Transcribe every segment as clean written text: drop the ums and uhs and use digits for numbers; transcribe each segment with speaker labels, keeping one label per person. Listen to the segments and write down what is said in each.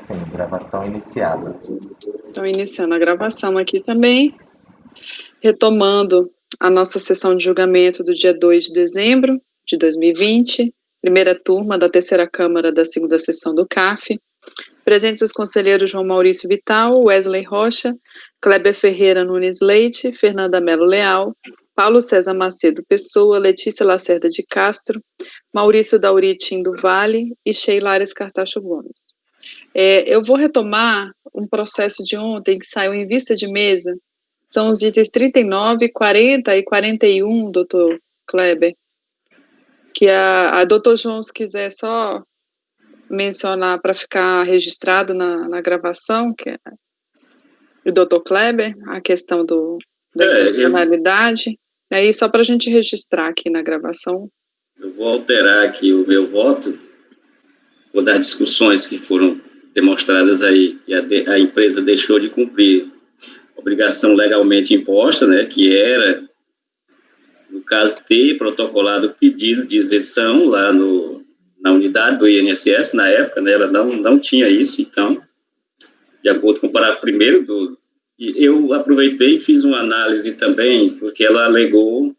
Speaker 1: Sim, gravação iniciada.
Speaker 2: Então, iniciando a gravação aqui também, retomando a nossa sessão de julgamento do dia 2 de dezembro de 2020, primeira turma da terceira Câmara da segunda sessão do CAF. Presentes os conselheiros João Maurício Vital, Wesley Rocha, Kleber Ferreira Nunes Leite, Fernanda Melo Leal, Paulo César Macedo Pessoa, Letícia Lacerda de Castro, Maurício Dauritim do Vale e Sheila Ares Cartacho Gomes. Eu vou retomar um processo de ontem que saiu em vista de mesa. São os itens 39, 40 e 41, doutor Kleber. Que a doutor João, se quiser só mencionar para ficar registrado na gravação, que é o doutor Kleber, a questão da inconstitucionalidade. Aí só para a gente registrar aqui na gravação.
Speaker 3: Eu vou alterar aqui o meu voto, vou dar discussões que foram demonstradas aí, e a empresa deixou de cumprir obrigação legalmente imposta, né, que era, no caso, ter protocolado o pedido de isenção lá na unidade do INSS, na época, né, ela não tinha isso, então, de acordo com o parágrafo 1º, eu aproveitei e fiz uma análise também, porque ela alegou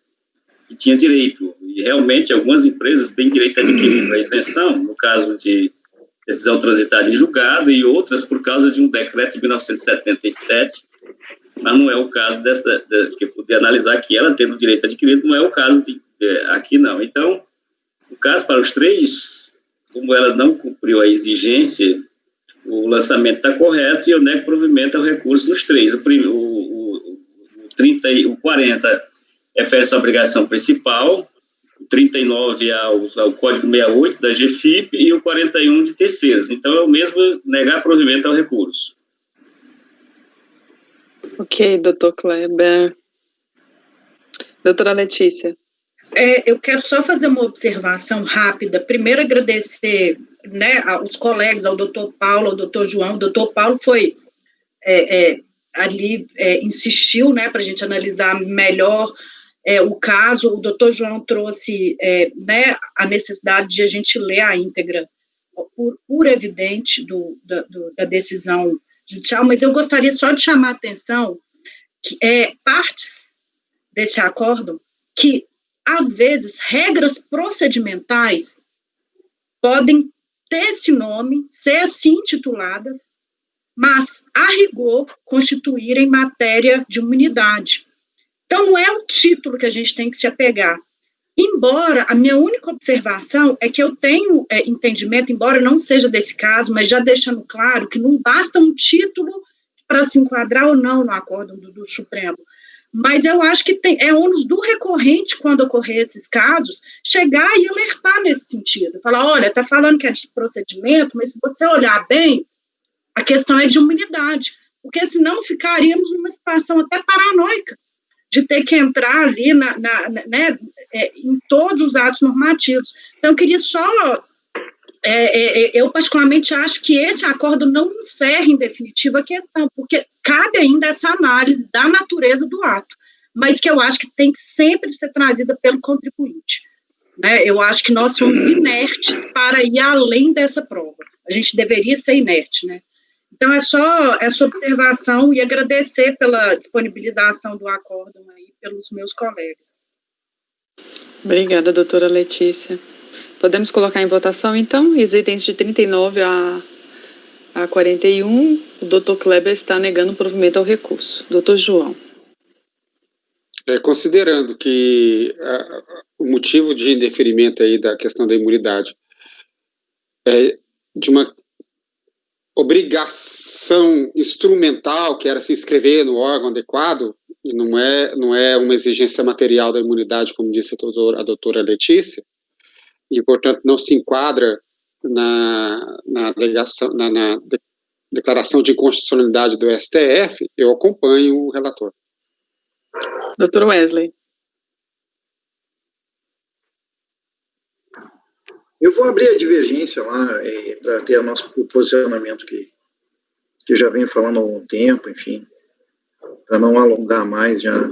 Speaker 3: que tinha direito, e realmente algumas empresas têm direito adquirido a isenção, no caso de decisão transitada em julgado, e outras por causa de um decreto de 1977, mas não é o caso que eu pude analisar que ela tendo direito adquirido, não é o caso aqui não. Então, o caso para os três, como ela não cumpriu a exigência, o lançamento está correto e eu nego provimento ao recurso nos três. O 40 refere-se à obrigação principal, o 39 ao Código 68 da GFIP e o 41 de terceiros. Então, é o mesmo negar provimento ao recurso.
Speaker 2: Ok, doutor Kleber. Doutora Letícia.
Speaker 4: Eu quero só fazer uma observação rápida. Primeiro, agradecer, né, aos colegas, ao doutor Paulo, ao doutor João. O doutor Paulo foi ali, insistiu, né, para a gente analisar melhor o caso. O doutor João trouxe né, a necessidade de a gente ler a íntegra, por evidente, da decisão judicial, mas eu gostaria só de chamar a atenção que partes desse acórdão que, às vezes, regras procedimentais podem ter esse nome, ser assim intituladas, mas, a rigor, constituírem matéria de imunidade. Então, não é o título que a gente tem que se apegar. Embora, a minha única observação é que eu tenho entendimento, embora não seja desse caso, mas já deixando claro que não basta um título para se enquadrar ou não no acórdão do Supremo. Mas eu acho que é ônus do recorrente, quando ocorrer esses casos, chegar e alertar nesse sentido. Falar, olha, está falando que é de procedimento, mas se você olhar bem, a questão é de imunidade, porque senão ficaríamos numa situação até paranoica, de ter que entrar ali né, em todos os atos normativos. Então, eu queria só... eu, particularmente, acho que esse acordo não encerra, em definitiva, a questão, porque cabe ainda essa análise da natureza do ato, mas que eu acho que tem que sempre ser trazida pelo contribuinte. Né? Eu acho que nós somos inertes para ir além dessa prova. A gente deveria ser inerte, né? Então, é só essa observação e agradecer pela disponibilização do acórdão aí pelos meus colegas.
Speaker 2: Obrigada, doutora Letícia. Podemos colocar em votação, então, os itens de 39 a 41. O doutor Kleber está negando o provimento ao recurso. Doutor João.
Speaker 5: Considerando que o motivo de indeferimento aí da questão da imunidade é de uma obrigação instrumental, que era se inscrever no órgão adequado, e não é uma exigência material da imunidade, como disse a doutora Letícia, e, portanto, não se enquadra na declaração de inconstitucionalidade do STF, eu acompanho o relator.
Speaker 2: Doutor Wesley.
Speaker 6: Eu vou abrir a divergência lá para ter o nosso posicionamento que já venho falando há algum tempo, enfim, para não alongar mais já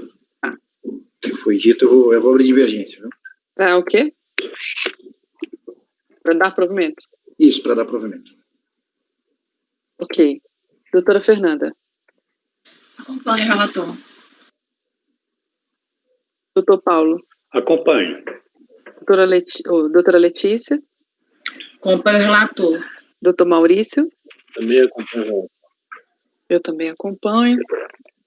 Speaker 6: o que foi dito, eu vou abrir divergência. Viu?
Speaker 2: O quê? Para dar provimento.
Speaker 6: Isso, para dar provimento.
Speaker 2: Ok. Doutora Fernanda.
Speaker 7: Acompanho o relator.
Speaker 2: Doutor Paulo.
Speaker 8: Acompanho.
Speaker 2: Doutora Letícia.
Speaker 4: Acompanho o relator.
Speaker 2: Doutor Maurício.
Speaker 8: Também acompanho.
Speaker 2: Eu também acompanho.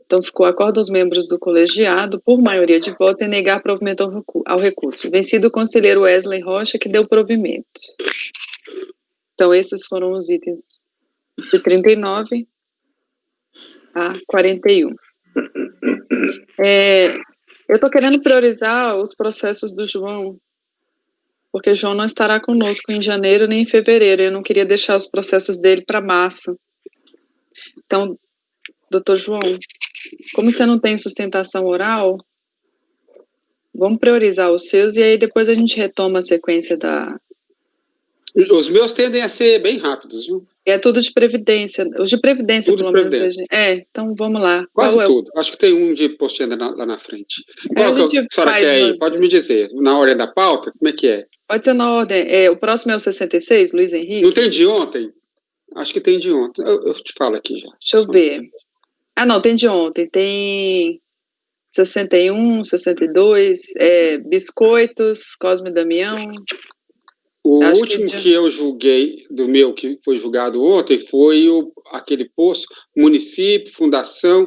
Speaker 2: Então, ficou acordo aos membros do colegiado, por maioria de votos, em negar provimento ao recurso. Vencido o conselheiro Wesley Rocha, que deu provimento. Então, esses foram os itens de 39 a 41. Eu estou querendo priorizar os processos do João, porque o João não estará conosco em janeiro nem em fevereiro. Eu não queria deixar os processos dele para março. Então, doutor João, como você não tem sustentação oral, vamos priorizar os seus e aí depois a gente retoma a sequência da...
Speaker 5: Os meus tendem a ser bem rápidos, viu?
Speaker 2: É tudo de previdência. Os de previdência,
Speaker 5: tudo
Speaker 2: pelo
Speaker 5: de
Speaker 2: menos.
Speaker 5: previdência.
Speaker 2: Então vamos lá.
Speaker 5: Quase tudo. Acho que tem um de imposto de renda lá na frente. Qual que a senhora quer aí? Pode me dizer. Na ordem da pauta, como é que é?
Speaker 2: Pode ser na ordem. O próximo é o 66, Luiz Henrique?
Speaker 5: Não tem de ontem? Acho que tem de ontem. Eu te falo aqui já.
Speaker 2: Deixa eu ver. Não, tem de ontem. Tem 61, 62, biscoitos, Cosme e Damião.
Speaker 5: O último que eu julguei, do meu, que foi julgado ontem, foi aquele posto, município, fundação.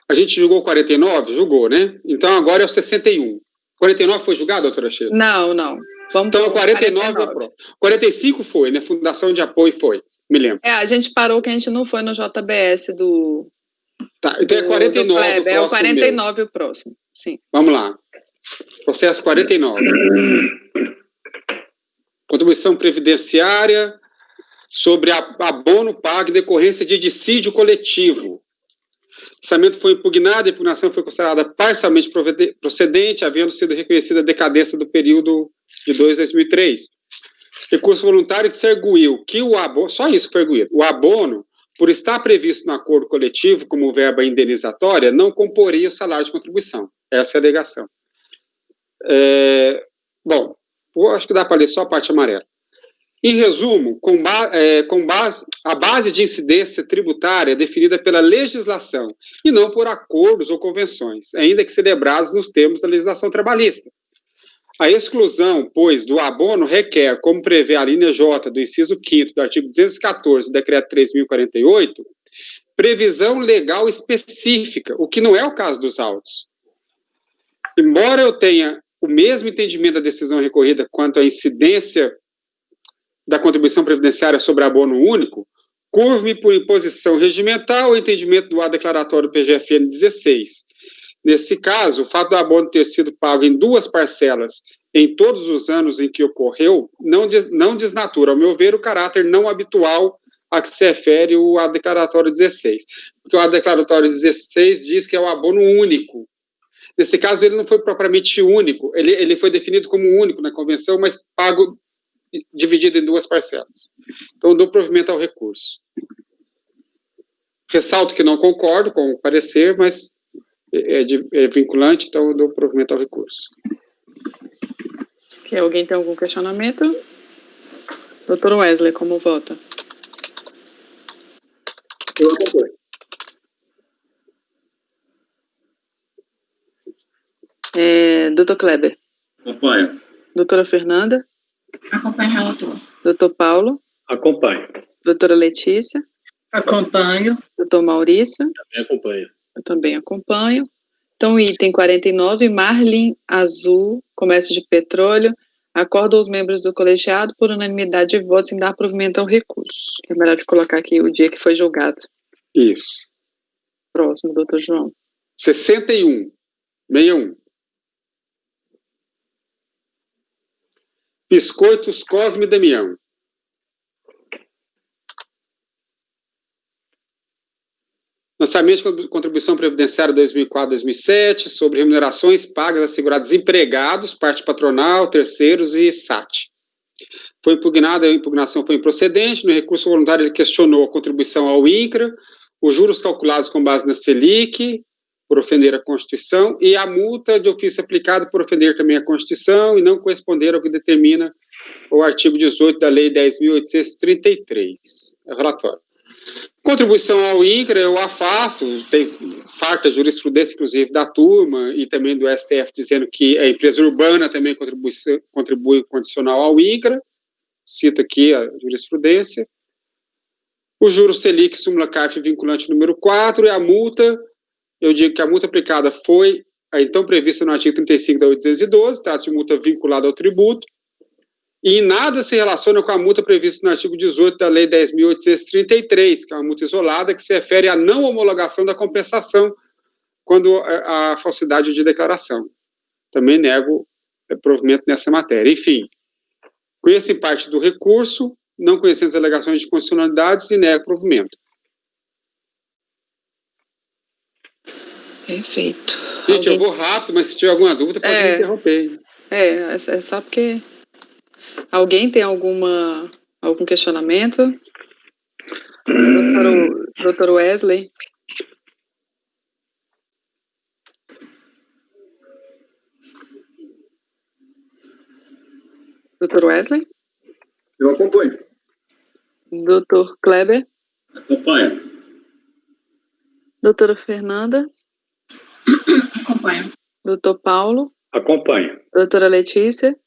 Speaker 5: A gente julgou 49? Julgou, né? Então agora é o 61. 49 foi julgado, doutora Sheila?
Speaker 2: Não.
Speaker 5: Então o 49 é o próximo. 45 foi, né? Fundação de apoio foi, me lembro.
Speaker 2: A gente parou que a gente não foi no JBS do...
Speaker 5: Tá, então é 49 o próximo.
Speaker 2: É o 49 o próximo, sim.
Speaker 5: Vamos lá. Processo 49. Contribuição previdenciária sobre abono pago em decorrência de dissídio coletivo. O orçamento foi impugnado, a impugnação foi considerada parcialmente procedente, havendo sido reconhecida a decadência do período de 2003. Recurso voluntário que se arguiu que o abono, só isso foi arguído, o abono, por estar previsto no acordo coletivo como verba indenizatória, não comporia o salário de contribuição. Essa é a alegação. Bom, acho que dá para ler só a parte amarela. Em resumo, a base de incidência tributária é definida pela legislação e não por acordos ou convenções, ainda que celebrados nos termos da legislação trabalhista. A exclusão, pois, do abono requer, como prevê a linha J do inciso 5º do artigo 214 do decreto 3.048, previsão legal específica, o que não é o caso dos autos. Embora eu tenha o mesmo entendimento da decisão recorrida quanto à incidência da contribuição previdenciária sobre abono único, curvo-me por imposição regimental o entendimento do ato declaratório do PGFN 16. Nesse caso, o fato do abono ter sido pago em 2 parcelas em todos os anos em que ocorreu, não desnatura, ao meu ver, o caráter não habitual a que se refere o ato declaratório 16. Porque o ato declaratório 16 diz que é o abono único. Nesse caso, ele não foi propriamente único, ele foi definido como único na convenção, mas pago dividido em 2 parcelas. Então, eu dou provimento ao recurso. Ressalto que não concordo com o parecer, mas é vinculante, então eu dou provimento ao recurso.
Speaker 2: Alguém tem algum questionamento? Doutor Wesley, como vota?
Speaker 6: Eu acompanho.
Speaker 2: Doutor Kleber?
Speaker 3: Acompanho.
Speaker 2: Doutora Fernanda?
Speaker 7: Acompanho o relator.
Speaker 2: Doutor Paulo?
Speaker 8: Acompanho.
Speaker 2: Doutora Letícia?
Speaker 4: Acompanho.
Speaker 2: Doutor Maurício?
Speaker 8: Também acompanho.
Speaker 2: Eu também acompanho. Então, item 49, Marlin Azul, comércio de petróleo, acordo aos membros do colegiado por unanimidade de votos em dar provimento ao recurso. É melhor de colocar aqui o dia que foi julgado.
Speaker 5: Isso.
Speaker 2: Próximo, doutor João.
Speaker 5: 61. 61. Biscoitos Cosme e Damião. Lançamento de contribuição previdenciária 2004-2007 sobre remunerações pagas a segurados empregados, parte patronal, terceiros e SAT. Foi impugnada, a impugnação foi improcedente, no recurso voluntário ele questionou a contribuição ao INCRA, os juros calculados com base na Selic, por ofender a Constituição, e a multa de ofício aplicada por ofender também a Constituição e não corresponder ao que determina o artigo 18 da Lei 10.833. É o relatório. Contribuição ao INCRA, eu afasto, tem farta jurisprudência, inclusive, da turma e também do STF, dizendo que a empresa urbana também contribui condicional ao INCRA, cito aqui a jurisprudência. O juro Selic, súmula CARF vinculante número 4, e a multa, eu digo que a multa aplicada foi a então prevista no artigo 35 da 812, trata-se de multa vinculada ao tributo, e em nada se relaciona com a multa prevista no artigo 18 da Lei 10.833, que é uma multa isolada que se refere à não homologação da compensação quando a falsidade de declaração. Também nego provimento nessa matéria. Enfim, conheço em parte do recurso, não conhecendo as alegações de constitucionalidades e nego provimento.
Speaker 2: Perfeito.
Speaker 5: Gente, eu vou rápido, mas se tiver alguma dúvida, pode me interromper.
Speaker 2: É só porque... Alguém tem algum questionamento? Doutor Wesley? Doutor Wesley?
Speaker 6: Eu acompanho.
Speaker 2: Doutor Kleber?
Speaker 3: Acompanho.
Speaker 2: Doutora Fernanda?
Speaker 7: Acompanho.
Speaker 2: Doutor Paulo?
Speaker 8: Acompanho.
Speaker 2: Doutora Letícia?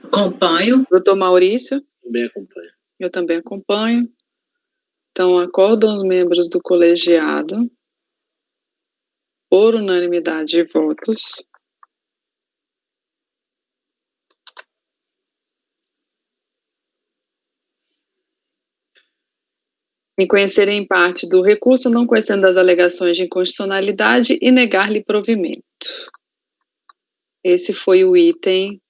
Speaker 4: Acompanho.
Speaker 2: Doutor Maurício?
Speaker 8: Também acompanho.
Speaker 2: Eu também acompanho. Então, acordam os membros do colegiado, por unanimidade de votos, em conhecer em parte do recurso, não conhecendo das alegações de inconstitucionalidade e negar-lhe provimento. Esse foi o item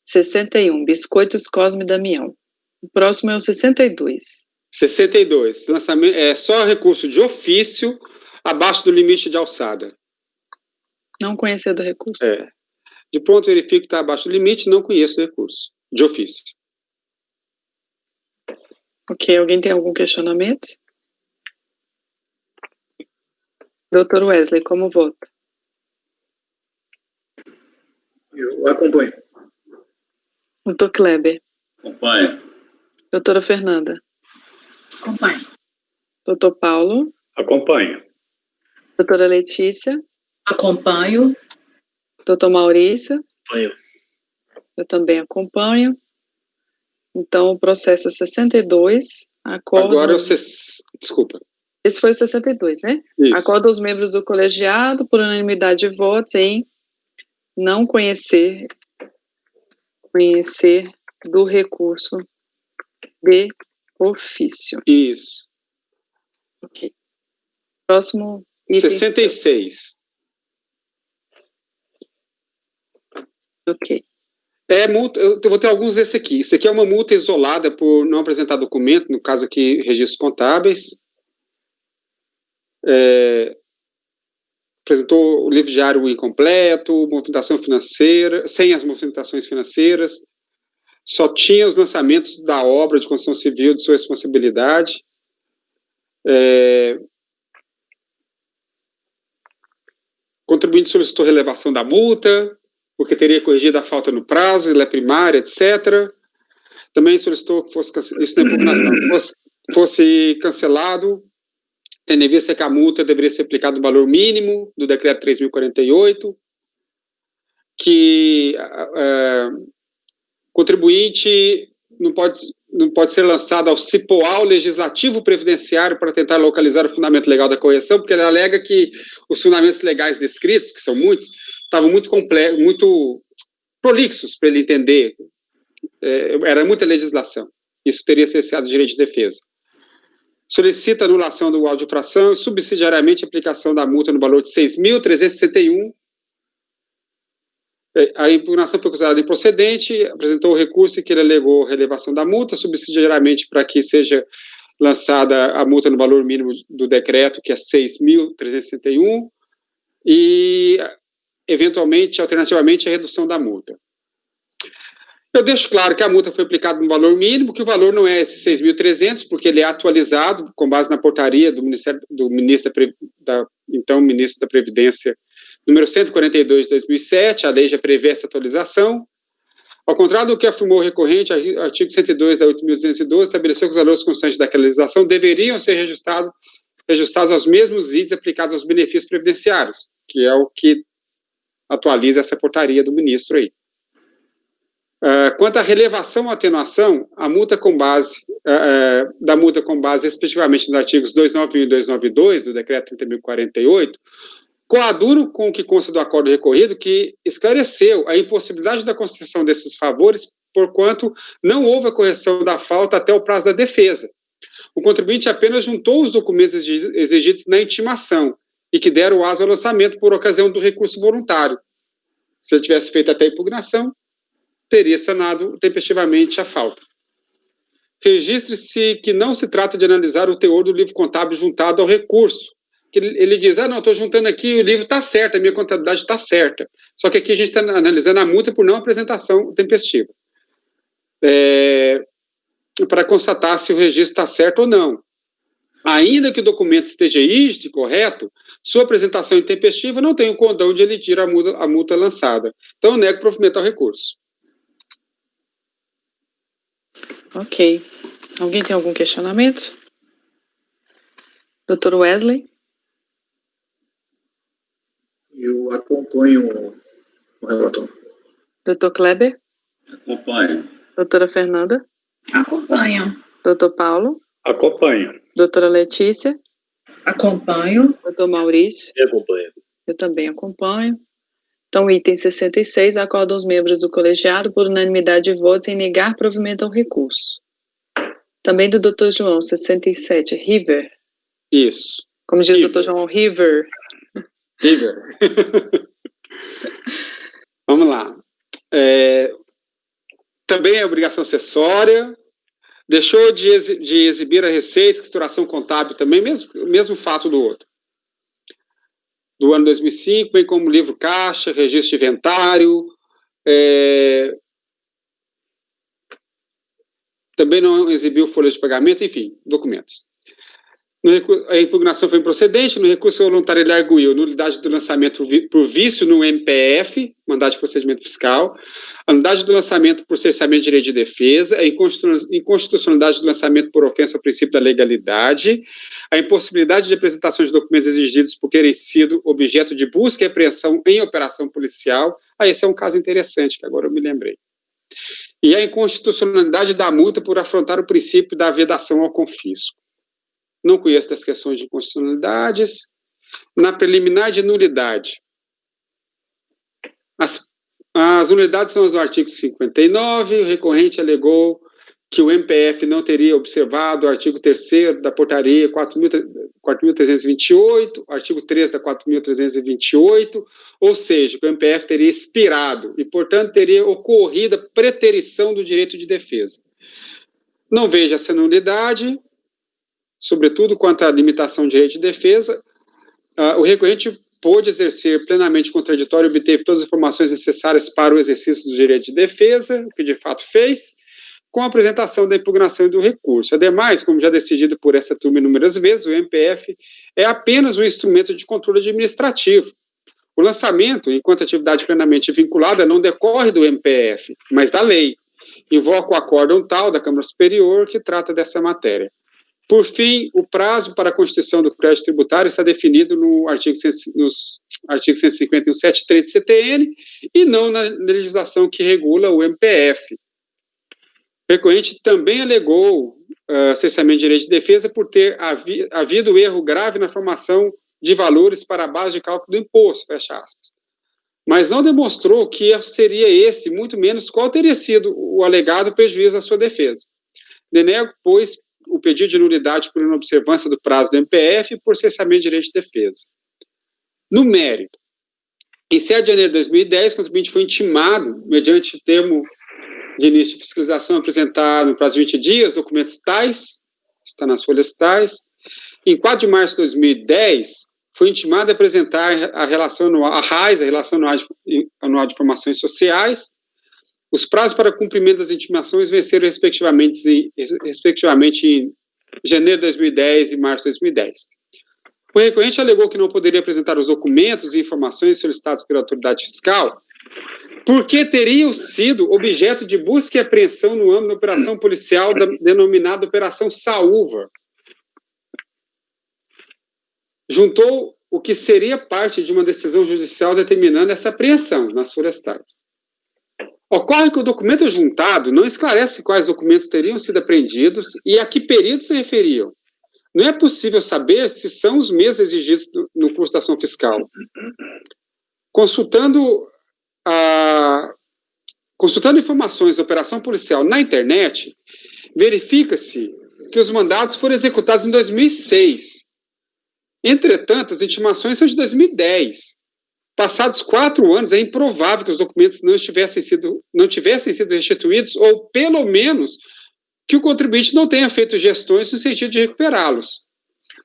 Speaker 2: 61, Biscoitos Cosme Damião. O próximo é o 62.
Speaker 5: 62, lançamento, é só recurso de ofício abaixo do limite de alçada.
Speaker 2: Não conhecer do recurso.
Speaker 5: De pronto verifico que está abaixo do limite, não conheço o recurso, de ofício.
Speaker 2: Ok, alguém tem algum questionamento? Doutor Wesley, como vota?
Speaker 6: Eu acompanho.
Speaker 2: Doutor Kleber?
Speaker 3: Acompanho.
Speaker 2: Doutora Fernanda?
Speaker 7: Acompanho.
Speaker 2: Doutor Paulo?
Speaker 8: Acompanho.
Speaker 2: Doutora Letícia?
Speaker 4: Acompanho.
Speaker 2: Doutor Maurício?
Speaker 8: Acompanho.
Speaker 2: Eu também acompanho. Então, o processo é 62.
Speaker 5: Agora eu... Desculpa.
Speaker 2: Esse foi o 62, né?
Speaker 5: Isso.
Speaker 2: Acorda os membros do colegiado, por unanimidade de votos, em não conhecer do recurso de ofício.
Speaker 5: Isso.
Speaker 2: Ok. Próximo item.
Speaker 5: 66.
Speaker 2: Ok.
Speaker 5: Multa, eu vou ter alguns desse aqui. Isso aqui é uma multa isolada por não apresentar documento, no caso aqui, registros contábeis. Apresentou o livro diário incompleto, movimentação financeira, sem as movimentações financeiras, só tinha os lançamentos da obra de construção civil de sua responsabilidade. Contribuinte solicitou relevação da multa, porque teria corrigido a falta no prazo, ela é primária, etc. Também solicitou que fosse isso na impugnação, fosse cancelado, tendo em vista que a multa deveria ser aplicada no valor mínimo do decreto 3.048, que contribuinte não pode ser lançado ao CIPOAL Legislativo Previdenciário para tentar localizar o fundamento legal da correção, porque ele alega que os fundamentos legais descritos, que são muitos, estavam muito prolixos para ele entender. Era muita legislação. Isso teria cessado o direito de defesa. Solicita anulação do auto de infração e subsidiariamente aplicação da multa no valor de 6.361. A impugnação foi considerada improcedente, apresentou o recurso em que ele alegou relevação da multa, subsidiariamente para que seja lançada a multa no valor mínimo do decreto, que é 6.361, e, eventualmente, alternativamente, a redução da multa. Eu deixo claro que a multa foi aplicada no valor mínimo, que o valor não é esse 6.300, porque ele é atualizado com base na portaria do ministro da Previdência, número 142 de 2007, a lei já prevê essa atualização. Ao contrário do que afirmou o recorrente, o artigo 102 da 8.212 estabeleceu que os valores constantes daquela legislação deveriam ser reajustados aos mesmos itens aplicados aos benefícios previdenciários, que é o que atualiza essa portaria do ministro aí. Quanto à relevação ou atenuação, a multa com base, da multa com base, respectivamente, nos artigos 291 e 292 do decreto 30.048, coaduna com o que consta do acordo recorrido, que esclareceu a impossibilidade da concessão desses favores, porquanto não houve a correção da falta até o prazo da defesa. O contribuinte apenas juntou os documentos exigidos na intimação e que deram aso ao lançamento por ocasião do recurso voluntário. Se ele tivesse feito até a impugnação, teria sanado tempestivamente a falta. Registre-se que não se trata de analisar o teor do livro contábil juntado ao recurso. Ele diz, não, estou juntando aqui, o livro está certo, a minha contabilidade está certa. Só que aqui a gente está analisando a multa por não apresentação tempestiva. Para constatar se o registro está certo ou não. Ainda que o documento esteja ígito e correto, sua apresentação intempestiva não tem o condão de emitir a multa lançada. Então, eu nego provimento ao recurso.
Speaker 2: Ok. Alguém tem algum questionamento? Dr. Wesley?
Speaker 6: Eu acompanho o relator.
Speaker 2: Dr. Kleber?
Speaker 3: Acompanho.
Speaker 2: Doutora Fernanda?
Speaker 7: Acompanho.
Speaker 2: Dr. Paulo?
Speaker 8: Acompanho.
Speaker 2: Doutora Letícia?
Speaker 4: Acompanho.
Speaker 2: Dr. Maurício?
Speaker 8: Eu acompanho.
Speaker 2: Eu também acompanho. Então, item 66, acordam os membros do colegiado por unanimidade de votos em negar provimento ao recurso. Também do Dr. João, 67, River.
Speaker 5: Isso.
Speaker 2: Como diz o
Speaker 5: River.
Speaker 2: Dr. João, River.
Speaker 5: River. Vamos lá. Também é obrigação acessória. Deixou de exibir a receita, escrituração contábil também, mesmo fato do outro. Do ano 2005, bem como livro caixa, registro de inventário. Também não exibiu folhas de pagamento, enfim, documentos. A impugnação foi improcedente, no recurso voluntário ele arguiu nulidade do lançamento por vício no MPF, mandado de procedimento fiscal, a nulidade do lançamento por cessamento de direito de defesa, a inconstitucionalidade do lançamento por ofensa ao princípio da legalidade, a impossibilidade de apresentação de documentos exigidos por terem sido objeto de busca e apreensão em operação policial. Esse é um caso interessante, que agora eu me lembrei. E a inconstitucionalidade da multa por afrontar o princípio da vedação ao confisco. Não conheço das questões de inconstitucionalidades. Na preliminar de nulidade, as nulidades são os artigos 59, o recorrente alegou que o MPF não teria observado o artigo 3º da portaria 4.328, artigo 3 da 4.328, ou seja, que o MPF teria expirado e, portanto, teria ocorrido a preterição do direito de defesa. Não vejo essa nulidade. Sobretudo quanto à limitação do direito de defesa, o recorrente pôde exercer plenamente contraditório e obteve todas as informações necessárias para o exercício do direito de defesa, o que de fato fez, com a apresentação da impugnação e do recurso. Ademais, como já decidido por essa turma inúmeras vezes, o MPF é apenas um instrumento de controle administrativo. O lançamento, enquanto atividade plenamente vinculada, não decorre do MPF, mas da lei. Invoca o acórdão tal da Câmara Superior que trata dessa matéria. Por fim, o prazo para a constituição do crédito tributário está definido no artigo 151, 7.3 do CTN e não na legislação que regula o MPF. O recorrente também alegou cessamento de direito de defesa por ter havido erro grave na formação de valores para a base de cálculo do imposto, fecha aspas. Mas não demonstrou que erro seria esse, muito menos qual teria sido o alegado prejuízo à sua defesa. Denego, pois, o pedido de nulidade por inobservância do prazo do MPF e por cessamento de direito de defesa. No mérito, em 7 de janeiro de 2010, o contribuinte foi intimado, mediante termo de início de fiscalização, a apresentar no prazo de 20 dias documentos tais, está nas folhas tais. Em 4 de março de 2010, foi intimado a apresentar a relação anual, a RAIS, a Relação Anual de Informações Sociais. Os prazos para cumprimento das intimações venceram respectivamente em janeiro de 2010 e março de 2010. O recorrente alegou que não poderia apresentar os documentos e informações solicitados pela autoridade fiscal porque teriam sido objeto de busca e apreensão no âmbito da operação policial denominada Operação Saúva. Juntou o que seria parte de uma decisão judicial determinando essa apreensão nas florestais. Ocorre que o documento juntado não esclarece quais documentos teriam sido apreendidos e a que período se referiam. Não é possível saber se são os mesmos exigidos no curso da ação fiscal. Consultando informações da operação policial na internet, verifica-se que os mandados foram executados em 2006. Entretanto, as intimações são de 2010. Passados 4 anos, é improvável que os documentos não tivessem sido restituídos, ou, pelo menos, que o contribuinte não tenha feito gestões no sentido de recuperá-los.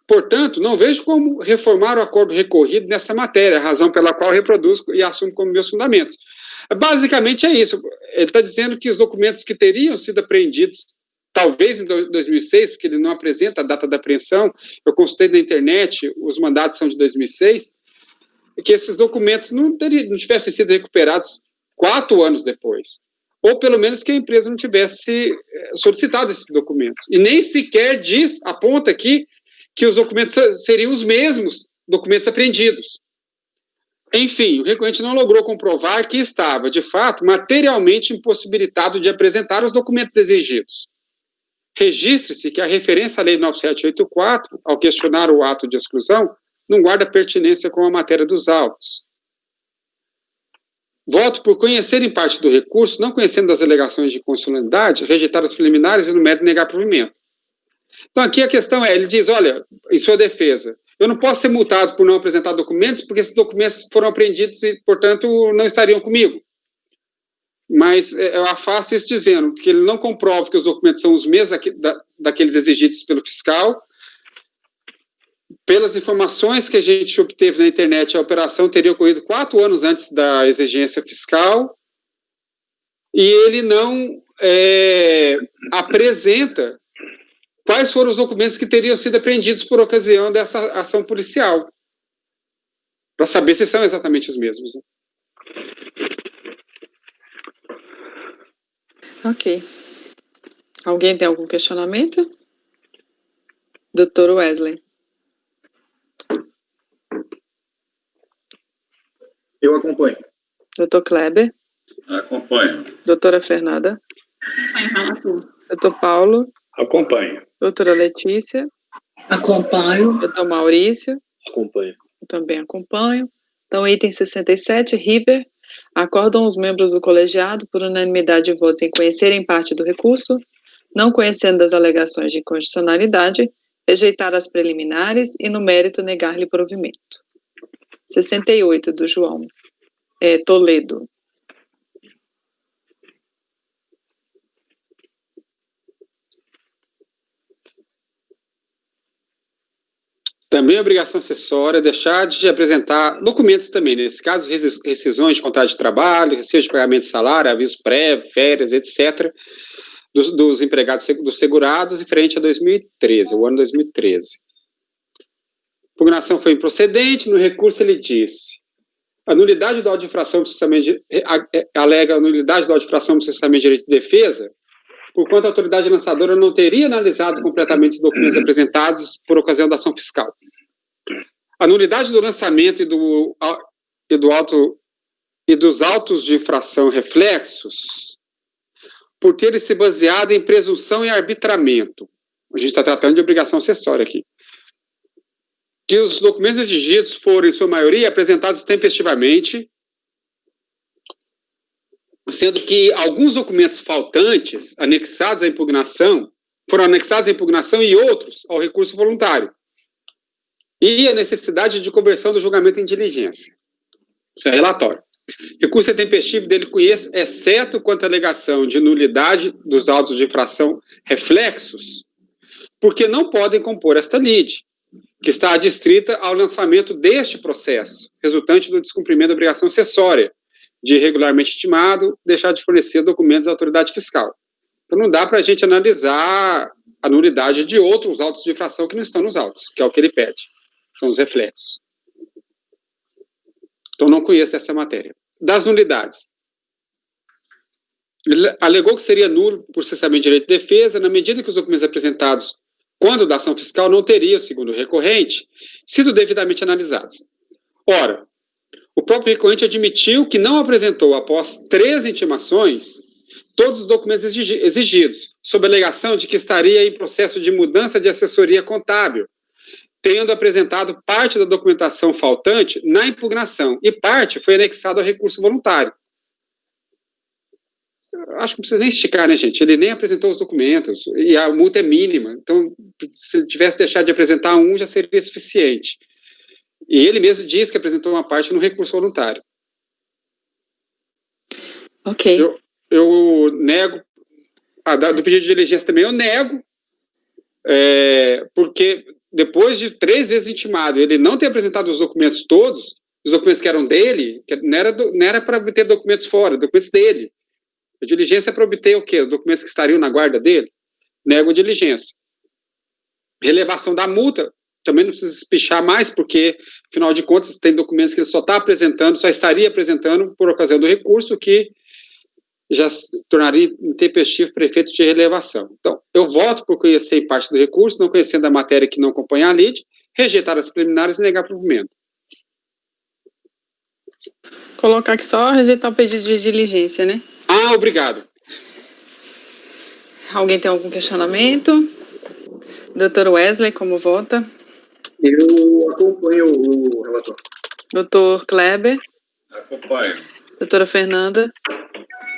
Speaker 5: Portanto, não vejo como reformar o acordo recorrido nessa matéria, razão pela qual reproduzo e assumo como meus fundamentos. Basicamente é isso. Ele está dizendo que os documentos que teriam sido apreendidos, talvez em 2006, porque ele não apresenta a data da apreensão, eu consultei na internet, os mandados são de 2006, e que esses documentos não tivessem sido recuperados 4 anos depois. Ou pelo menos que a empresa não tivesse solicitado esses documentos. E nem sequer aponta aqui que os documentos seriam os mesmos documentos apreendidos. Enfim, o recorrente não logrou comprovar que estava, de fato, materialmente impossibilitado de apresentar os documentos exigidos. Registre-se que a referência à Lei 9784, ao questionar o ato de exclusão, não guarda pertinência com a matéria dos autos. Voto por conhecer em parte do recurso, não conhecendo das alegações de constitucionalidade, rejeitar as preliminares e no mérito negar provimento. Então, aqui a questão ele diz, olha, em sua defesa, eu não posso ser multado por não apresentar documentos, porque esses documentos foram apreendidos e, portanto, não estariam comigo. Mas eu afasto isso dizendo que ele não comprova que os documentos são os mesmos daqueles exigidos pelo fiscal. Pelas informações que a gente obteve na internet, a operação teria ocorrido 4 anos antes da exigência fiscal, e ele não apresenta quais foram os documentos que teriam sido apreendidos por ocasião dessa ação policial, para saber se são exatamente os mesmos. Né?
Speaker 2: Ok. Alguém tem algum questionamento? Dr. Wesley.
Speaker 6: Eu acompanho.
Speaker 2: Dr. Kleber.
Speaker 3: Acompanho.
Speaker 2: Doutora Fernanda.
Speaker 7: Acompanho o relator.
Speaker 2: Dr. Paulo.
Speaker 8: Acompanho.
Speaker 2: Doutora Letícia.
Speaker 4: Acompanho.
Speaker 2: Dr. Maurício.
Speaker 8: Acompanho.
Speaker 2: Eu também acompanho. Então, item 67, River. Acordam os membros do colegiado, por unanimidade de votos, em conhecerem parte do recurso, não conhecendo das alegações de inconstitucionalidade, rejeitar as preliminares e, no mérito, negar-lhe provimento. 68, do João Toledo.
Speaker 5: Também a obrigação acessória deixar de apresentar documentos também, nesse caso, rescisões de contrato de trabalho, receio de pagamento de salário, aviso prévio, férias, etc., dos empregados, dos segurados, referente a 2013, o ano 2013. A impugnação foi improcedente, no recurso ele disse, a nulidade do auto de infração alega a nulidade do auto de infração do processamento de direito de defesa, porquanto a autoridade lançadora não teria analisado completamente os documentos apresentados por ocasião da ação fiscal. A nulidade do lançamento e dos autos de infração reflexos, por terem se baseado em presunção e arbitramento. A gente está tratando de obrigação acessória aqui. Que os documentos exigidos foram, em sua maioria, apresentados tempestivamente, sendo que alguns documentos faltantes, anexados à impugnação, foram anexados à impugnação e outros ao recurso voluntário. E a necessidade de conversão do julgamento em diligência. Isso é relatório. Recurso intempestivo dele conheço, exceto quanto à alegação de nulidade dos autos de infração reflexos, porque não podem compor esta lide, que está adstrita ao lançamento deste processo, resultante do descumprimento da obrigação acessória, de irregularmente intimado, deixar de fornecer documentos à autoridade fiscal. Então, não dá para a gente analisar a nulidade de outros autos de infração que não estão nos autos, que é o que ele pede, são os reflexos. Então, não conheço essa matéria. Das nulidades. Ele alegou que seria nulo por cessamento de direito de defesa, na medida que os documentos apresentados quando da ação fiscal não teriam, segundo o recorrente, sido devidamente analisados. Ora, o próprio recorrente admitiu que não apresentou, após 3 intimações, todos os documentos exigidos, sob a alegação de que estaria em processo de mudança de assessoria contábil, tendo apresentado parte da documentação faltante na impugnação, e parte foi anexada ao recurso voluntário. Acho que não precisa nem esticar, né, gente? Ele nem apresentou os documentos, e a multa é mínima. Então, se ele tivesse deixado de apresentar um, já seria suficiente. E ele mesmo diz que apresentou uma parte no recurso voluntário.
Speaker 2: Ok.
Speaker 5: Eu nego, do pedido de diligência também eu nego, porque depois de 3 vezes intimado, ele não ter apresentado os documentos todos, os documentos que eram dele, que não era para obter documentos fora, documentos dele. A diligência é para obter o quê? Os documentos que estariam na guarda dele? Nego a diligência. Relevação da multa, também não precisa espichar mais, porque, afinal de contas, tem documentos que ele só estaria apresentando por ocasião do recurso, que já se tornaria intempestivo para efeito de relevação. Então, eu voto por conhecer em parte do recurso, não conhecendo a matéria que não acompanha a lide, rejeitar as preliminares e negar provimento.
Speaker 2: Colocar aqui só rejeitar o pedido de diligência, né?
Speaker 5: Ah, obrigado.
Speaker 2: Alguém tem algum questionamento? Doutor Wesley, como vota?
Speaker 6: Eu acompanho o relator.
Speaker 2: Doutor Kleber?
Speaker 8: Acompanho.
Speaker 2: Doutora Fernanda?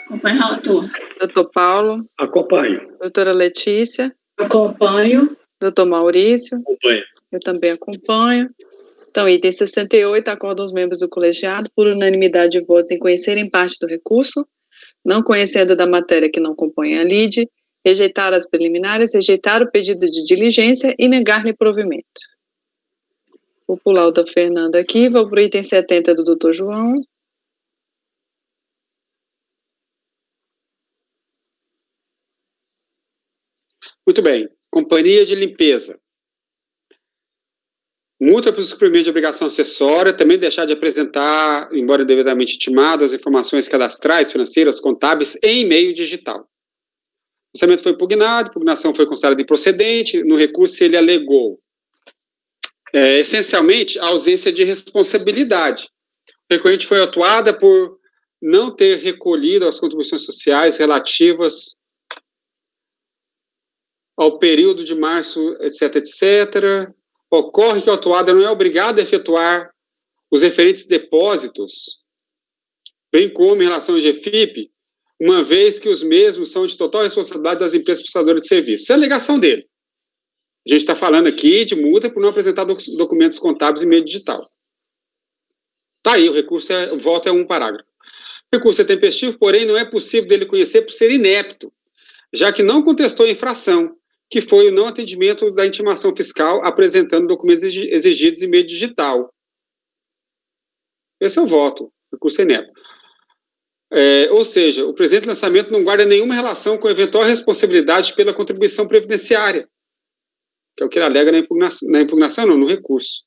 Speaker 7: Acompanho o relator.
Speaker 2: Doutor Paulo?
Speaker 8: Acompanho.
Speaker 2: Doutora Letícia?
Speaker 4: Acompanho.
Speaker 2: Doutor Maurício?
Speaker 8: Acompanho.
Speaker 2: Eu também acompanho. Então, item 68, acordam os membros do colegiado, por unanimidade de votos, em conhecerem parte do recurso, não conhecendo da matéria que não compõe a lide, rejeitar as preliminares, rejeitar o pedido de diligência e negar-lhe provimento. Vou pular o da Fernanda aqui, vou para o item 70 do doutor João.
Speaker 5: Muito bem. Companhia de limpeza. Multa por descumprimento de obrigação acessória, também deixar de apresentar, embora devidamente intimado, as informações cadastrais, financeiras, contábeis em meio digital. O orçamento foi impugnado, a impugnação foi considerada improcedente, no recurso ele alegou, essencialmente, a ausência de responsabilidade. O recorrente foi atuada por não ter recolhido as contribuições sociais relativas ao período de março, etc., etc., ocorre que o atuado não é obrigado a efetuar os referentes depósitos, bem como em relação ao GFIP, uma vez que os mesmos são de total responsabilidade das empresas prestadoras de serviço. Essa é a alegação dele. A gente está falando aqui de multa por não apresentar documentos contábeis em meio digital. Está aí, o voto é um parágrafo. O recurso é tempestivo, porém não é possível dele conhecer por ser inepto, já que não contestou a infração, que foi o não atendimento da intimação fiscal apresentando documentos exigidos em meio digital. Esse é o voto, o recurso é inepto. Ou seja, o presente lançamento não guarda nenhuma relação com a eventual responsabilidade pela contribuição previdenciária, que é o que ele alega na impugnação, não, no recurso.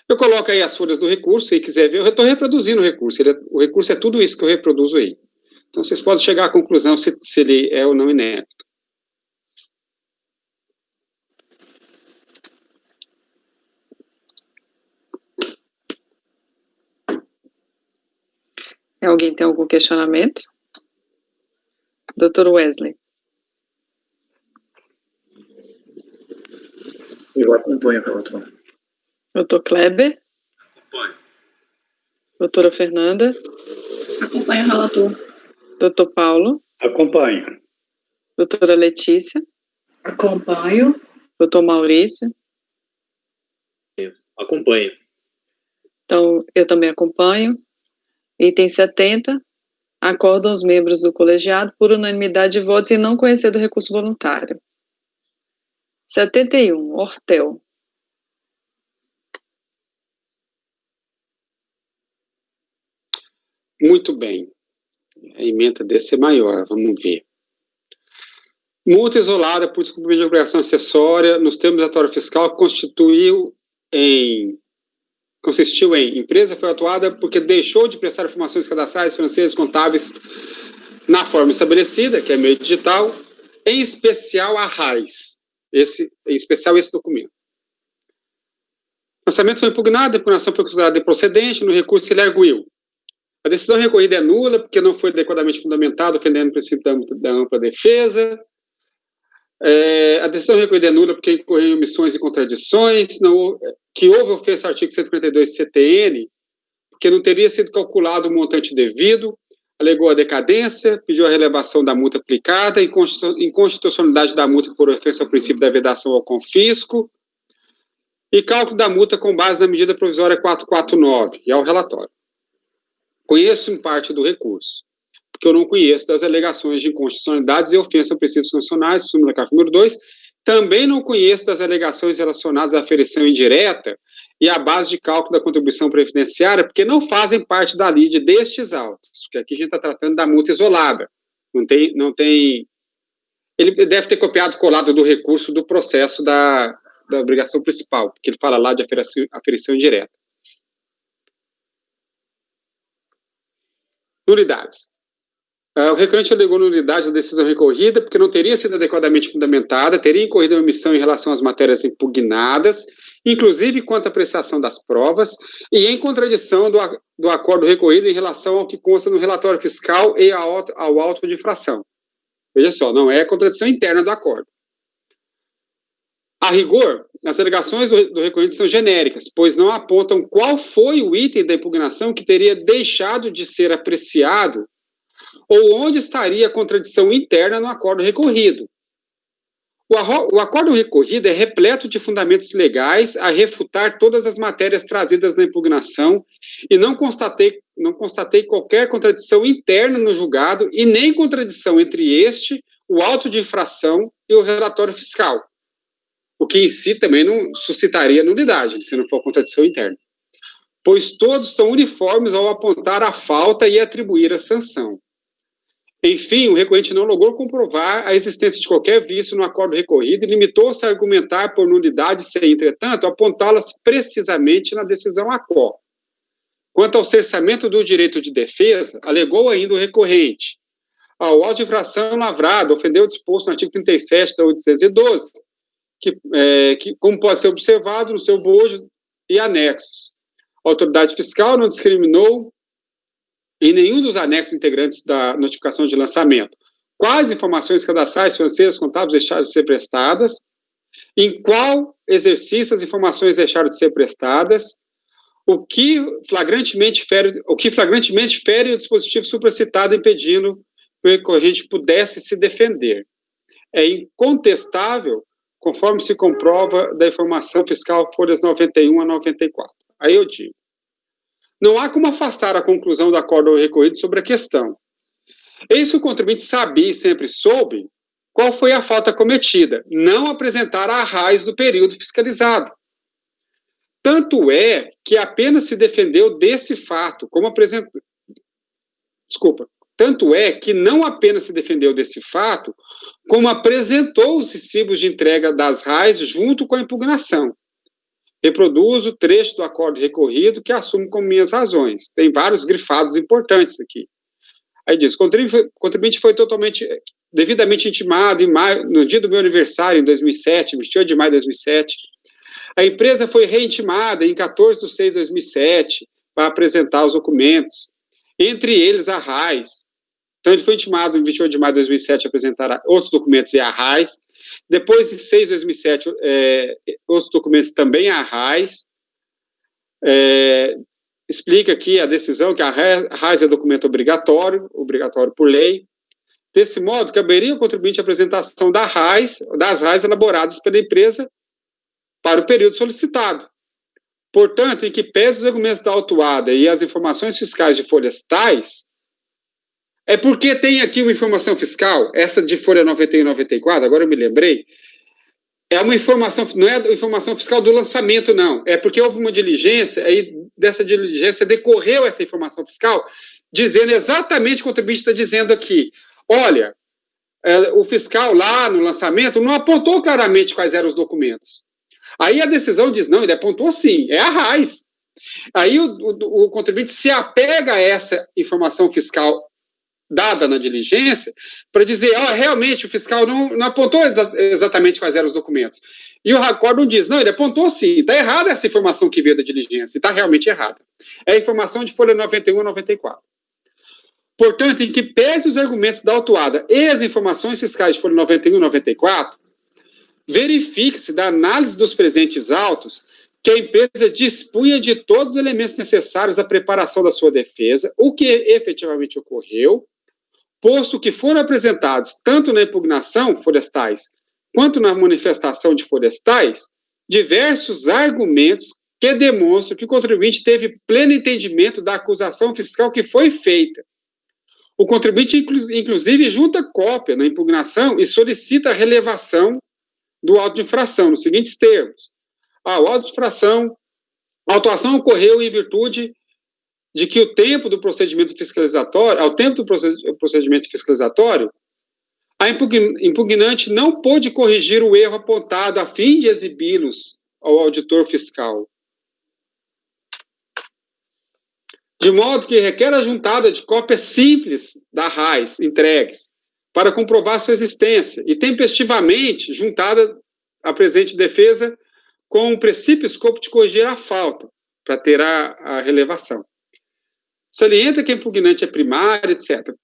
Speaker 5: Eu coloco aí as folhas do recurso, se quiser ver, eu estou reproduzindo o recurso, o recurso é tudo isso que eu reproduzo aí. Então, vocês podem chegar à conclusão se ele é ou não inepto.
Speaker 2: Alguém tem algum questionamento? Doutor Wesley?
Speaker 6: Eu acompanho o relator.
Speaker 2: Doutor Kleber?
Speaker 8: Acompanho.
Speaker 2: Doutora Fernanda?
Speaker 7: Acompanho o relator.
Speaker 2: Doutor Paulo?
Speaker 8: Acompanho.
Speaker 2: Doutora Letícia?
Speaker 4: Acompanho.
Speaker 2: Doutor Maurício?
Speaker 8: Acompanho.
Speaker 2: Então, eu também acompanho. Item 70, acordam os membros do colegiado por unanimidade de votos em não conhecer do recurso voluntário. 71, Hortel.
Speaker 5: Muito bem. A emenda desse é maior, vamos ver. Multa isolada por descumprimento de obrigação acessória nos termos da atuação fiscal consistiu em empresa foi atuada porque deixou de prestar informações cadastrais, financeiras, contábeis na forma estabelecida, que é meio digital, em especial a RAIS. Em especial esse documento. O lançamento foi impugnado, a impugnação foi considerada improcedente, no recurso ele arguiu. A decisão recorrida é nula, porque não foi adequadamente fundamentada, ofendendo o princípio da ampla defesa. A decisão recorrida é nula, porque incorreu em omissões e contradições, que houve ofensa ao artigo 152 CTN, porque não teria sido calculado o montante devido, alegou a decadência, pediu a relevação da multa aplicada, inconstitucionalidade da multa por ofensa ao princípio da vedação ao confisco, e cálculo da multa com base na medida provisória 449, e ao relatório. Conheço em parte do recurso, porque eu não conheço das alegações de inconstitucionalidades e ofensa a princípios constitucionais, súmula caput número 2, também não conheço das alegações relacionadas à aferição indireta e à base de cálculo da contribuição previdenciária, porque não fazem parte da lide destes autos, porque aqui a gente está tratando da multa isolada, não tem... Ele deve ter copiado e colado do recurso do processo da obrigação principal, porque ele fala lá de aferição indireta. Nulidades. O requerente alegou nulidade da decisão recorrida porque não teria sido adequadamente fundamentada, teria incorrido em omissão em relação às matérias impugnadas, inclusive quanto à apreciação das provas, e em contradição do acordo recorrido em relação ao que consta no relatório fiscal e ao auto de infração. Veja só, não é contradição interna do acordo. A rigor, as alegações do recorrente são genéricas, pois não apontam qual foi o item da impugnação que teria deixado de ser apreciado ou onde estaria a contradição interna no acordo recorrido. O acordo recorrido é repleto de fundamentos legais a refutar todas as matérias trazidas na impugnação e não constatei qualquer contradição interna no julgado e nem contradição entre o auto de infração e o relatório fiscal. O que em si também não suscitaria nulidade, se não for contradição interna. Pois todos são uniformes ao apontar a falta e atribuir a sanção. Enfim, o recorrente não logrou comprovar a existência de qualquer vício no acordo recorrido e limitou-se a argumentar por nulidade sem, entretanto, apontá-las precisamente na decisão ACO. Quanto ao cerceamento do direito de defesa, alegou ainda o recorrente. O auto de infração lavrado ofendeu o disposto no artigo 37 da 812, que, como pode ser observado no seu bojo e anexos. A autoridade fiscal não discriminou em nenhum dos anexos integrantes da notificação de lançamento quais informações cadastrais, financeiras, contábeis deixaram de ser prestadas, em qual exercício as informações deixaram de ser prestadas, o que flagrantemente fere o dispositivo supracitado, impedindo que o recorrente pudesse se defender. É incontestável, conforme se comprova da informação fiscal, folhas 91 a 94. Aí eu digo, não há como afastar a conclusão do acordo recorrido sobre a questão. Eis que o contribuinte sabia e sempre soube qual foi a falta cometida, não apresentar a raiz do período fiscalizado. Tanto é que apenas se defendeu desse fato, como apresentou... Tanto é que não apenas se defendeu desse fato, como apresentou os recibos de entrega das RAIs junto com a impugnação. Reproduzo o trecho do acordo recorrido que assumo como minhas razões. Tem vários grifados importantes aqui. Aí diz, o contribuinte foi devidamente intimado no dia do meu aniversário, em 2007, 28 de maio de 2007. A empresa foi reintimada em 14 de 6 de 2007 para apresentar os documentos, entre eles a RAIs. Então, ele foi intimado em 28 de maio de 2007 a apresentar outros documentos e a RAIs. Depois, em 6 de 2007, outros documentos também a RAIs. Explica aqui a decisão que a RAIs é documento obrigatório por lei. Desse modo, caberia ao contribuinte a apresentação das RAIs elaboradas pela empresa para o período solicitado. Portanto, em que pese os argumentos da autuada e as informações fiscais de folhas tais, é porque tem aqui uma informação fiscal, essa de folha 91 e 94, agora eu me lembrei, é uma informação, não é a informação fiscal do lançamento, não, é porque houve uma diligência, aí dessa diligência decorreu essa informação fiscal, dizendo exatamente o que o contribuinte está dizendo aqui. Olha, o fiscal lá no lançamento não apontou claramente quais eram os documentos. Aí a decisão diz, não, ele apontou sim, é a RAIs. Aí o contribuinte se apega a essa informação fiscal dada na diligência para dizer, realmente o fiscal não apontou exatamente quais eram os documentos. E o acórdão diz, não, ele apontou sim, está errada essa informação que veio da diligência, está realmente errada. É a informação de folha 91 a 94. Portanto, em que pese os argumentos da autuada e as informações fiscais de folha 91 e 94, verifique-se da análise dos presentes autos que a empresa dispunha de todos os elementos necessários à preparação da sua defesa, o que efetivamente ocorreu, posto que foram apresentados, tanto na impugnação folhas tais, quanto na manifestação de folhas tais, diversos argumentos que demonstram que o contribuinte teve pleno entendimento da acusação fiscal que foi feita. O contribuinte, inclusive, junta cópia na impugnação e solicita a relevação do auto de infração, nos seguintes termos. O auto de infração, a autuação ocorreu em virtude de que ao tempo do procedimento fiscalizatório, a impugnante não pôde corrigir o erro apontado a fim de exibi-los ao auditor fiscal. De modo que requer a juntada de cópias simples da RAIS entregues para comprovar sua existência e tempestivamente juntada a presente defesa com o princípio escopo de corrigir a falta, para ter a relevação. Salienta que a impugnante é primária, etc.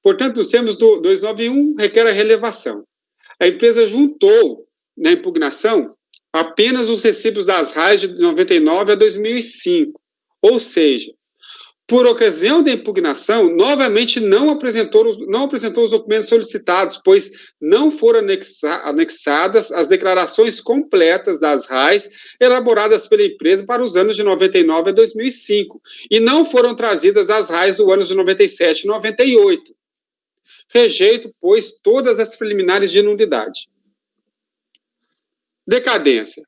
Speaker 5: Portanto, nos termos do 291, requer a relevação. A empresa juntou, na impugnação, apenas os recibos das RAIS de 99 a 2005, ou seja, por ocasião da impugnação, novamente não apresentou os documentos solicitados, pois não foram anexadas as declarações completas das RAIS elaboradas pela empresa para os anos de 99 a 2005, e não foram trazidas as RAIs do ano de 97 e 98. Rejeito, pois, todas as preliminares de nulidade. Decadência.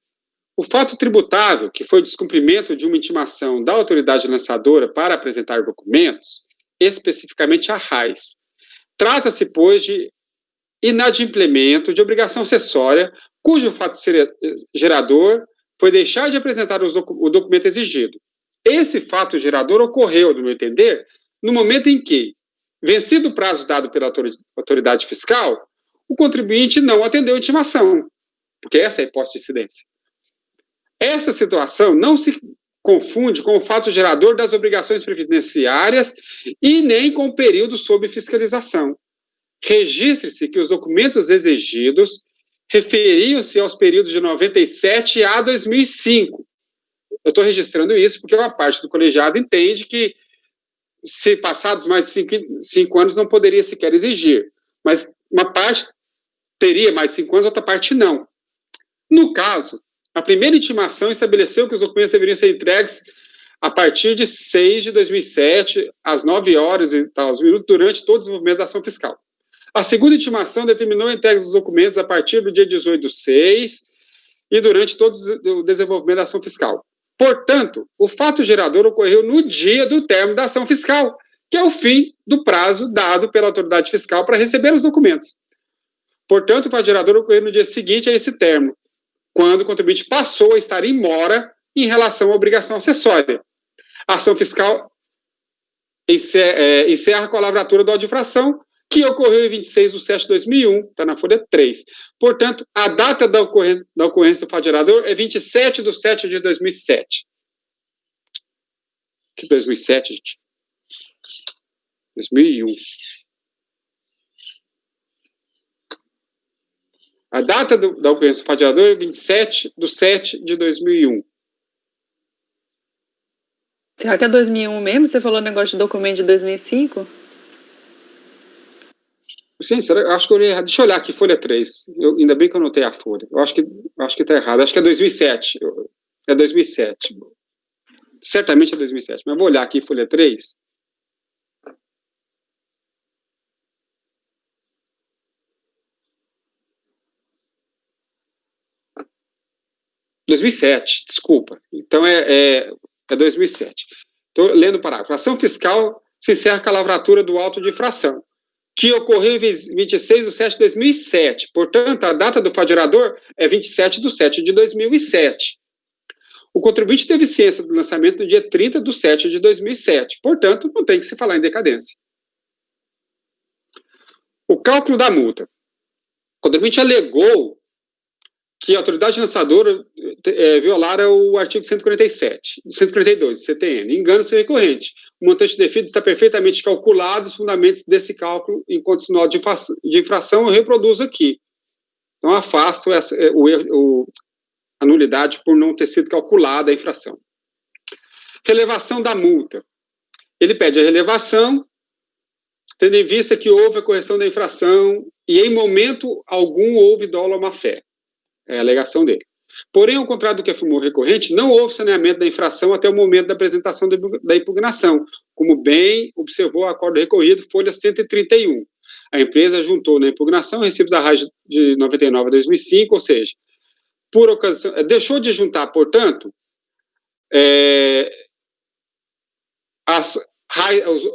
Speaker 5: O fato tributável, que foi o descumprimento de uma intimação da autoridade lançadora para apresentar documentos, especificamente a RAIS. Trata-se, pois, de inadimplemento de obrigação acessória, cujo fato gerador foi deixar de apresentar o documento exigido. Esse fato gerador ocorreu, no meu entender, no momento em que, vencido o prazo dado pela autoridade fiscal, o contribuinte não atendeu a intimação, porque essa é a hipótese de incidência. Essa situação não se confunde com o fato gerador das obrigações previdenciárias e nem com o período sob fiscalização. Registre-se que os documentos exigidos referiam-se aos períodos de 97 a 2005. Eu estou registrando isso porque uma parte do colegiado entende que, se passados mais de 5 anos, não poderia sequer exigir. Mas uma parte teria mais de 5 anos, outra parte não. No caso, a primeira intimação estabeleceu que os documentos deveriam ser entregues a partir de 6 de 2007, às 9 horas e tal, minutos, durante todo o desenvolvimento da ação fiscal. A segunda intimação determinou a entrega dos documentos a partir do dia 18/6 e durante todo o desenvolvimento da ação fiscal. Portanto, o fato gerador ocorreu no dia do término da ação fiscal, que é o fim do prazo dado pela autoridade fiscal para receber os documentos. Portanto, o fato gerador ocorreu no dia seguinte a esse término, quando o contribuinte passou a estar em mora em relação à obrigação acessória. A ação fiscal encerra com a lavratura do auto de infração, que ocorreu em 26/7/2001, está na folha 3. Portanto, a data da ocorrência do fato gerador é 27/7/2007. Que 2007, gente? 2001. A data da ocorrência do fato gerador é 27/7/2001.
Speaker 2: Será que é 2001 mesmo? Você falou negócio de documento de 2005?
Speaker 5: Sim, acho que eu olhei errado. Deixa eu olhar aqui, folha 3. Ainda bem que eu anotei a folha. Eu acho que está errado. Acho que é 2007. É 2007. Certamente é 2007. Mas vou olhar aqui, folha 3. Desculpa. Então é 2007. Estou lendo o parágrafo. A ação fiscal se encerra com a lavratura do auto de infração, que ocorreu em 26/7/2007. Portanto, a data do fato gerador é 27/7/2007. O contribuinte teve ciência do lançamento no dia 30/7/2007. Portanto, não tem que se falar em decadência. O cálculo da multa. O contribuinte alegou que a autoridade lançadora violara o artigo 142 do CTN. Engano-se recorrente. O montante devido está perfeitamente calculado, os fundamentos desse cálculo em condicional de infração eu reproduzo aqui. Então, afasto a nulidade por não ter sido calculada a infração. Relevação da multa. Ele pede a relevação, tendo em vista que houve a correção da infração e em momento algum houve dolo ou má-fé. É a alegação dele. Porém, ao contrário do que afirmou o recorrente, não houve saneamento da infração até o momento da apresentação da impugnação, como bem observou o acordo recorrido, folha 131. A empresa juntou na impugnação recibos da RAIS de 99 a 2005, ou seja, por ocasião, deixou de juntar, portanto,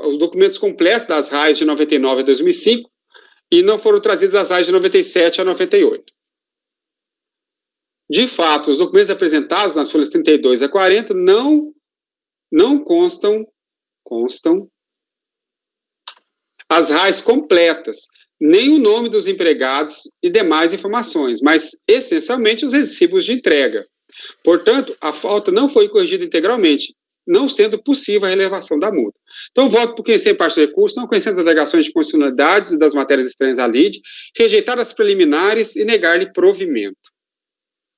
Speaker 5: os documentos completos das RAIS de 99 a 2005 e não foram trazidos as RAIS de 97 a 98. De fato, os documentos apresentados nas folhas 32 a 40 não constam as RAIS completas, nem o nome dos empregados e demais informações, mas, essencialmente, os recibos de entrega. Portanto, a falta não foi corrigida integralmente, não sendo possível a relevação da multa. Então, voto por quem sem parte do recurso, não conhecendo as alegações de constitucionalidades e das matérias estranhas à lide, rejeitar as preliminares e negar-lhe provimento.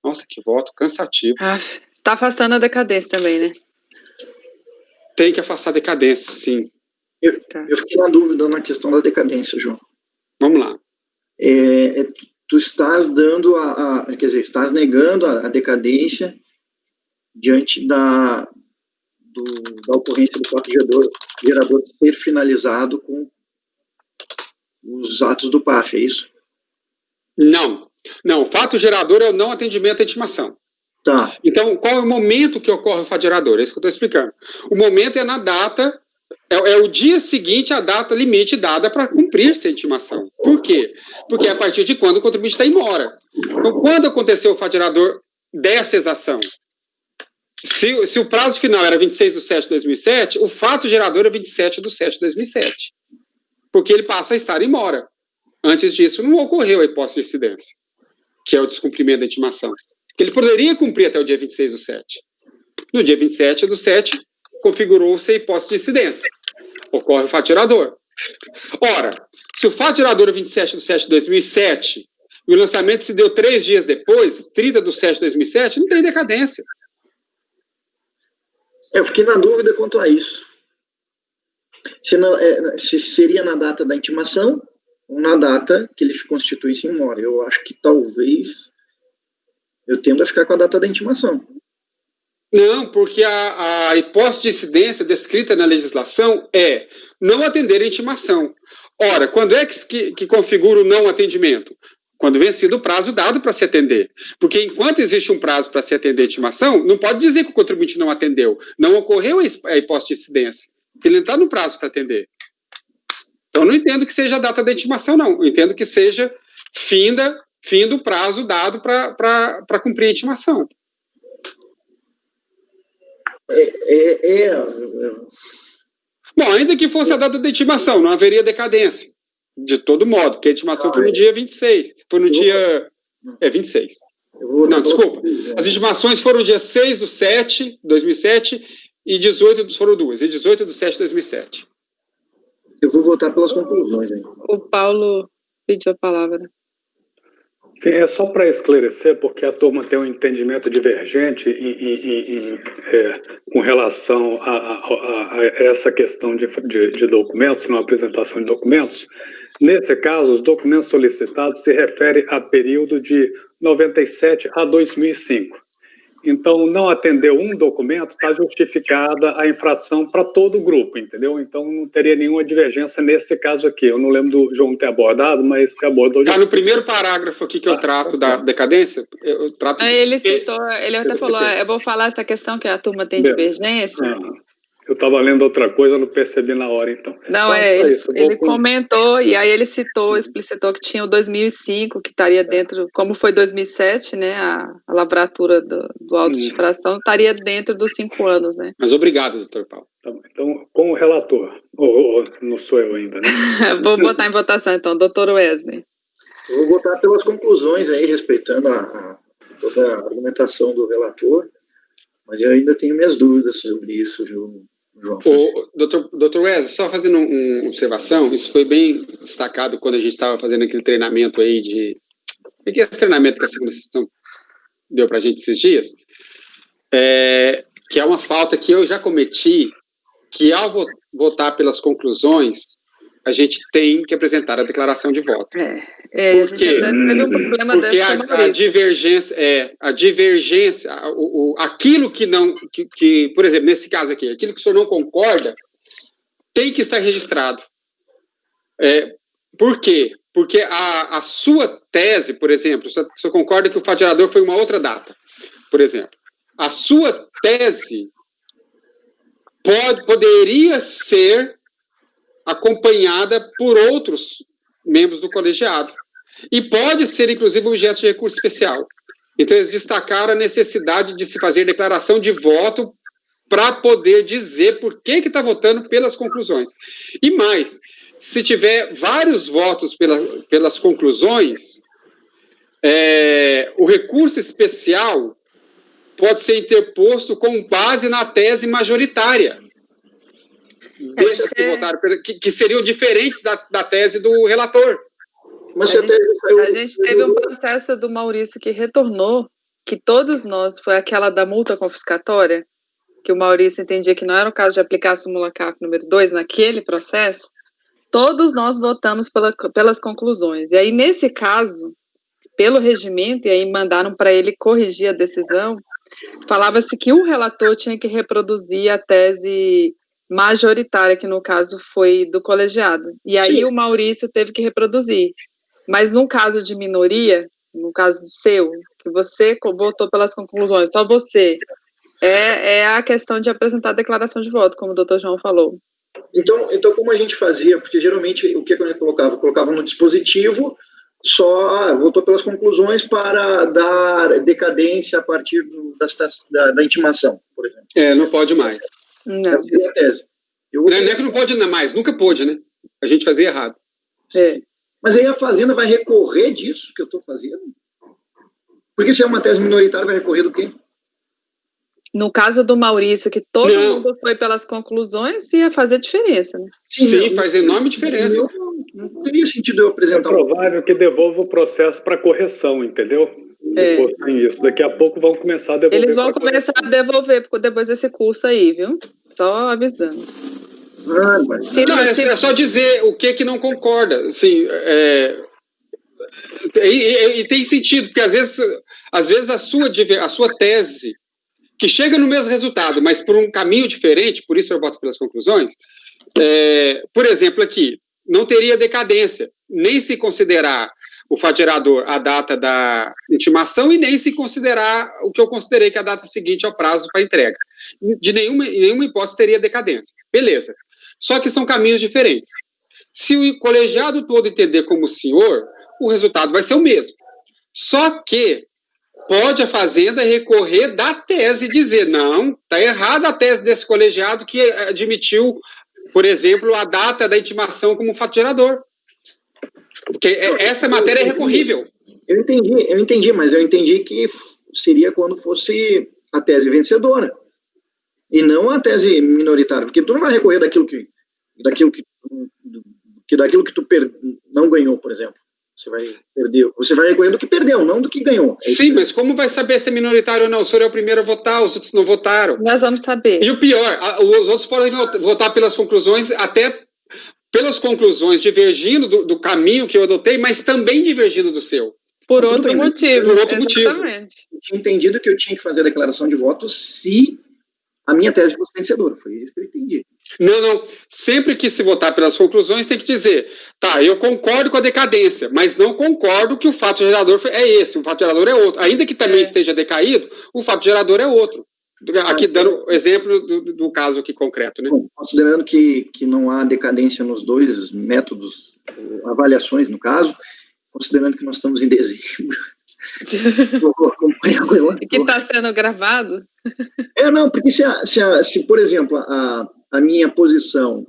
Speaker 5: Nossa, que voto cansativo.
Speaker 2: Tá afastando a decadência também, né?
Speaker 5: Tem que afastar a decadência, sim.
Speaker 6: Eu fiquei na dúvida na questão da decadência, João.
Speaker 5: Vamos lá.
Speaker 6: Tu estás dando quer dizer, estás negando a decadência diante da ocorrência do fato gerador ser finalizado com os atos do PAF, é isso?
Speaker 5: Não, o fato gerador é o não atendimento à intimação.
Speaker 6: Tá.
Speaker 5: Então, qual é o momento que ocorre o fato gerador? É isso que eu estou explicando. O momento é na data, é o dia seguinte à data limite dada para cumprir-se a intimação. Por quê? Porque é a partir de quando o contribuinte está em mora. Então, quando aconteceu o fato gerador dessa exação? Se o prazo final era 26 de 7 de 2007, o fato gerador é 27 de 7 de 2007. Porque ele passa a estar em mora. Antes disso, não ocorreu a hipótese de incidência, que é o descumprimento da intimação. Porque ele poderia cumprir até o dia 26 do 7. No dia 27 do 7, configurou-se a hipótese de incidência. Ocorre o fato gerador. Ora, se o fato gerador é 27 de 7 de 2007 e o lançamento se deu 3 dias depois, 30 de 7 de 2007, não tem decadência.
Speaker 6: Eu fiquei na dúvida quanto a isso. Se seria na data da intimação ou na data que ele constitui-se em mora. Eu acho que talvez eu tendo a ficar com a data da intimação.
Speaker 5: Não, porque a hipótese de incidência descrita na legislação é não atender a intimação. Ora, quando é que configura o não atendimento? Quando vencido o prazo dado para se atender. Porque enquanto existe um prazo para se atender a intimação, não pode dizer que o contribuinte não atendeu. Não ocorreu a hipótese de incidência. Porque ele não está no prazo para atender. Então, não entendo que seja a data da intimação, não. Eu entendo que seja fim do prazo dado para cumprir a intimação. Bom, ainda que fosse a data da intimação, não haveria decadência. De todo modo, porque a intimação foi no dia 26. Foi no dia... 26. Não, desculpa. As intimações foram dia 6 do 7 de 2007 e 18 foram duas. E 18 do 7 de 2007.
Speaker 6: Eu vou votar pelas conclusões aí.
Speaker 2: O Paulo pediu a palavra.
Speaker 8: Sim, é só para esclarecer, porque a turma tem um entendimento divergente com relação a essa questão de documentos, na apresentação de documentos. Nesse caso, os documentos solicitados se referem a período de 97 a 2005. Então, não atender um documento está justificada a infração para todo o grupo, entendeu? Então, não teria nenhuma divergência nesse caso aqui. Eu não lembro do João ter abordado, mas se abordou...
Speaker 5: Está no primeiro parágrafo aqui que eu trato da decadência. Eu trato...
Speaker 2: Ele citou, ele até falou, eu vou falar essa questão que a turma tem divergência.
Speaker 8: Eu estava lendo outra coisa, não percebi na hora, então.
Speaker 2: Não,
Speaker 8: Então,
Speaker 2: ele comentou, e aí ele explicitou que tinha o 2005, que estaria dentro, como foi 2007, né, a lavratura do auto de infração, estaria dentro dos 5 anos, né.
Speaker 5: Mas obrigado, doutor Paulo.
Speaker 8: Então, com o relator, ou não sou eu ainda, né?
Speaker 2: Vou botar em votação, então, doutor Wesley.
Speaker 6: Eu vou votar pelas conclusões aí, respeitando toda a argumentação do relator, mas eu ainda tenho minhas dúvidas sobre isso, viu, João?
Speaker 5: Doutor Wesley, só fazendo uma observação, isso foi bem destacado quando a gente estava fazendo aquele treinamento aí que é esse treinamento que a segunda sessão deu para a gente esses dias, que é uma falta que eu já cometi, que ao votar pelas conclusões, a gente tem que apresentar a declaração de voto.
Speaker 2: A gente teve um problema
Speaker 5: porque a divergência, aquilo que não, por exemplo, nesse caso aqui, aquilo que o senhor não concorda, tem que estar registrado. Por quê? Porque a sua tese, por exemplo, o senhor concorda que o fato gerador foi uma outra data, por exemplo. A sua tese poderia ser acompanhada por outros membros do colegiado. E pode ser, inclusive, objeto de recurso especial. Então, eles destacaram a necessidade de se fazer declaração de voto para poder dizer por que está votando pelas conclusões. E mais, se tiver vários votos pelas conclusões, o recurso especial pode ser interposto com base na tese majoritária desses que votaram, que seriam diferentes da tese do relator.
Speaker 6: Mas
Speaker 2: a gente teve um processo do Maurício que retornou, que todos nós, foi aquela da multa confiscatória, que o Maurício entendia que não era o caso de aplicar a súmula CAF número 2 naquele processo, todos nós votamos pelas conclusões. E aí, nesse caso, pelo regimento, e aí mandaram para ele corrigir a decisão, falava-se que o relator tinha que reproduzir a tese majoritária, que no caso foi do colegiado. E aí Sim. O Maurício teve que reproduzir. Mas no caso de minoria, no caso seu, que você votou pelas conclusões, só você, é a questão de apresentar a declaração de voto, como o doutor João falou.
Speaker 6: Então como a gente fazia? Porque geralmente o que a gente colocava? Colocava no dispositivo, só votou pelas conclusões para dar decadência a partir da intimação, por exemplo.
Speaker 5: Não pode mais.
Speaker 6: Não. Essa seria a tese.
Speaker 5: Não é que não pode mais, nunca pôde, né? A gente fazia errado.
Speaker 6: Mas aí a Fazenda vai recorrer disso que eu estou fazendo? Porque se é uma tese minoritária, vai recorrer do quê?
Speaker 2: No caso do Maurício, que todo mundo foi pelas conclusões, ia fazer diferença, né?
Speaker 5: Sim, faz enorme diferença.
Speaker 6: Não teria sentido eu apresentar.
Speaker 8: É provável que devolva o processo para correção, entendeu? Se fosse isso. Daqui a pouco vão começar a devolver.
Speaker 2: Eles vão começar a devolver depois desse curso aí, viu? Só avisando.
Speaker 5: É só dizer o que não concorda. Assim, e tem sentido, porque às vezes a sua tese, que chega no mesmo resultado, mas por um caminho diferente, por isso eu voto pelas conclusões, por exemplo, aqui, não teria decadência, nem se considerar o fato gerador a data da intimação e nem se considerar o que eu considerei que é a data seguinte ao prazo para entrega. Em nenhuma hipótese teria decadência. Beleza. Só que são caminhos diferentes. Se o colegiado todo entender como o senhor, o resultado vai ser o mesmo. Só que pode a Fazenda recorrer da tese e dizer, não, está errada a tese desse colegiado que admitiu, por exemplo, a data da intimação como fato gerador. Porque essa matéria é recorrível.
Speaker 6: Eu entendi, mas eu entendi que seria quando fosse a tese vencedora. E não a tese minoritária. Porque tu não vai recorrer daquilo que tu não ganhou, por exemplo. Você vai perder. Você vai recorrer do que perdeu, não do que ganhou.
Speaker 5: Sim, mas como vai saber se é minoritário ou não? O senhor é o primeiro a votar, os outros não votaram.
Speaker 2: Nós vamos saber.
Speaker 5: E o pior, os outros podem votar pelas conclusões, até pelas conclusões divergindo do caminho que eu adotei, mas também divergindo do seu.
Speaker 2: Por outro motivo.
Speaker 5: Por outro motivo.
Speaker 6: Eu tinha entendido que eu tinha que fazer a declaração de voto se a minha tese fosse vencedora. Foi isso que eu entendi.
Speaker 5: Não. Sempre que se votar pelas conclusões, tem que dizer, tá, eu concordo com a decadência, mas não concordo que o fato gerador é esse, o fato gerador é outro. Ainda que também esteja decaído, o fato gerador é outro. Aqui dando exemplo do caso aqui concreto, né?
Speaker 6: Bom, considerando que não há decadência nos dois métodos, avaliações no caso, considerando que nós estamos em dezembro, eu vou acompanhar o relator.
Speaker 2: E que está sendo gravado?
Speaker 6: Não, porque se por exemplo, a minha posição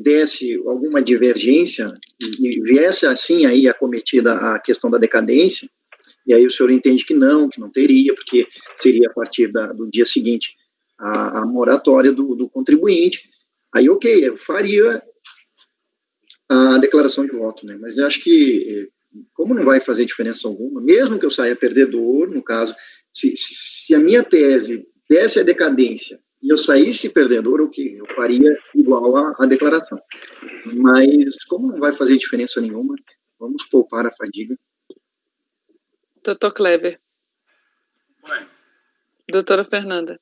Speaker 6: desse alguma divergência e viesse assim aí acometida a questão da decadência, e aí o senhor entende que não teria, porque seria a partir do dia seguinte a moratória do contribuinte, aí ok, eu faria a declaração de voto, né? Mas eu acho que, como não vai fazer diferença alguma, mesmo que eu saia perdedor, no caso, se a minha tese desse a decadência e eu saísse perdedor, ok, eu faria igual a declaração. Mas, como não vai fazer diferença nenhuma, vamos poupar a fadiga.
Speaker 2: Doutor Kleber. Doutora Fernanda.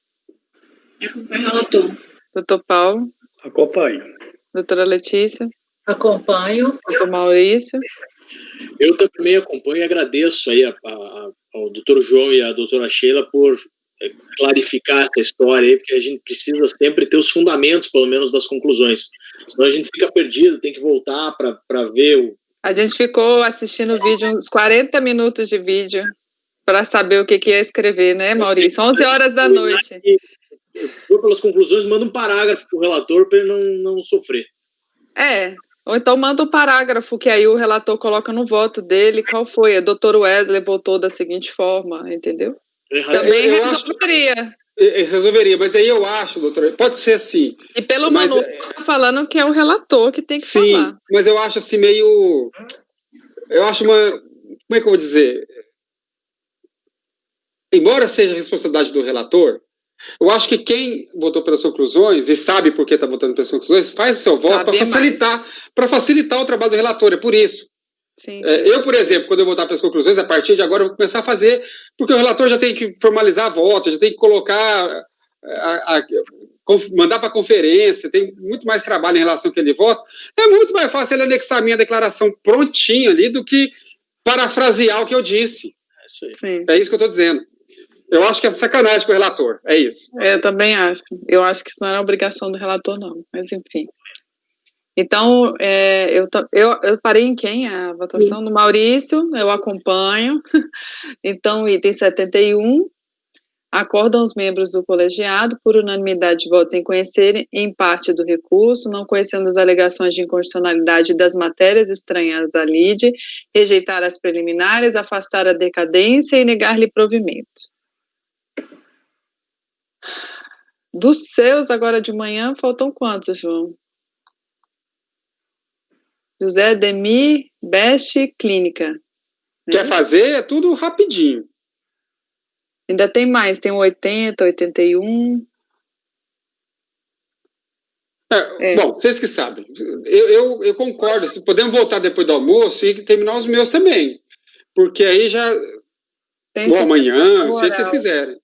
Speaker 7: Acompanho o relator.
Speaker 2: Doutor Paulo.
Speaker 8: Acompanho.
Speaker 2: Doutora Letícia.
Speaker 4: Acompanho.
Speaker 2: Doutor Maurício.
Speaker 9: Eu também acompanho e agradeço aí ao doutor João e à doutora Sheila por clarificar essa história aí, porque a gente precisa sempre ter os fundamentos, pelo menos, das conclusões. Senão a gente fica perdido, tem que voltar para ver
Speaker 2: A gente ficou assistindo o vídeo, uns 40 minutos de vídeo, para saber o que ia escrever, né, Maurício? 11 horas da noite.
Speaker 9: Eu, pelas conclusões, manda um parágrafo para o relator para ele não sofrer.
Speaker 2: Ou então manda um parágrafo que aí o relator coloca no voto dele qual foi. O doutor Wesley votou da seguinte forma, entendeu? Também resolveria.
Speaker 5: Resolveria, mas aí eu acho, doutora, pode ser assim.
Speaker 2: E pelo manual tá falando que é o relator que tem que falar. Sim,
Speaker 5: mas eu acho assim meio... Eu acho uma... Como é que eu vou dizer? Embora seja a responsabilidade do relator, eu acho que quem votou pelas conclusões e sabe por que está votando pelas conclusões, faz o seu voto para facilitar o trabalho do relator, é por isso.
Speaker 2: Sim.
Speaker 5: Eu, por exemplo, quando eu votar pelas conclusões, a partir de agora eu vou começar a fazer, porque o relator já tem que formalizar a voto, já tem que colocar, mandar para a conferência, tem muito mais trabalho em relação ao que ele vota. É muito mais fácil ele anexar a minha declaração prontinha ali do que parafrasear o que eu disse.
Speaker 2: Sim.
Speaker 5: É isso que eu estou dizendo. Eu acho que é sacanagem com o relator, é isso.
Speaker 2: Eu também acho. Eu acho que isso não era obrigação do relator, não, mas enfim. Então, eu parei em quem a votação?
Speaker 4: Sim.
Speaker 2: No Maurício, eu acompanho. Então, item 71, acordam os membros do colegiado, por unanimidade de votos, em conhecerem em parte do recurso, não conhecendo as alegações de inconstitucionalidade das matérias estranhas à lide, rejeitar as preliminares, afastar a decadência e negar-lhe provimento. Dos seus, agora de manhã, faltam quantos, João? José Ademir, Best, Clínica.
Speaker 5: Quer fazer? É tudo rapidinho.
Speaker 2: Ainda tem mais, tem 80, 81.
Speaker 5: Bom, vocês que sabem. Eu concordo. Se podemos voltar depois do almoço e terminar os meus também. Porque aí já... Ou amanhã, se vocês quiserem.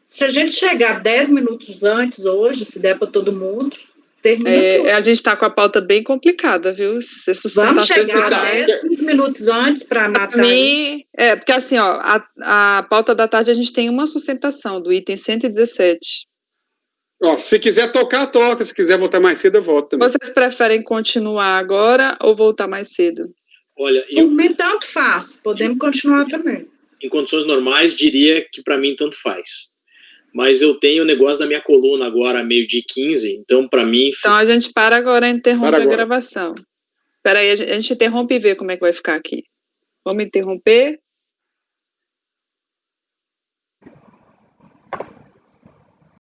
Speaker 4: Se a gente chegar 10 minutos antes hoje, se der para todo mundo, termina tudo.
Speaker 2: A gente está com a pauta bem complicada, viu?
Speaker 4: Vamos chegar 10, 15 minutos antes para a Natália.
Speaker 2: Porque assim, a pauta da tarde a gente tem uma sustentação do item 117.
Speaker 5: Se quiser tocar, toca. Se quiser voltar mais cedo, eu volto também.
Speaker 2: Vocês preferem continuar agora ou voltar mais cedo?
Speaker 9: Olha,
Speaker 4: Por mim, tanto faz. Podemos continuar também.
Speaker 9: Em condições normais, diria que para mim tanto faz. Mas eu tenho o negócio da minha coluna agora, meio-dia e 15, então para mim...
Speaker 2: Então a gente para agora e interrompe a gravação. Espera aí, a gente interrompe e vê como é que vai ficar aqui. Vamos interromper.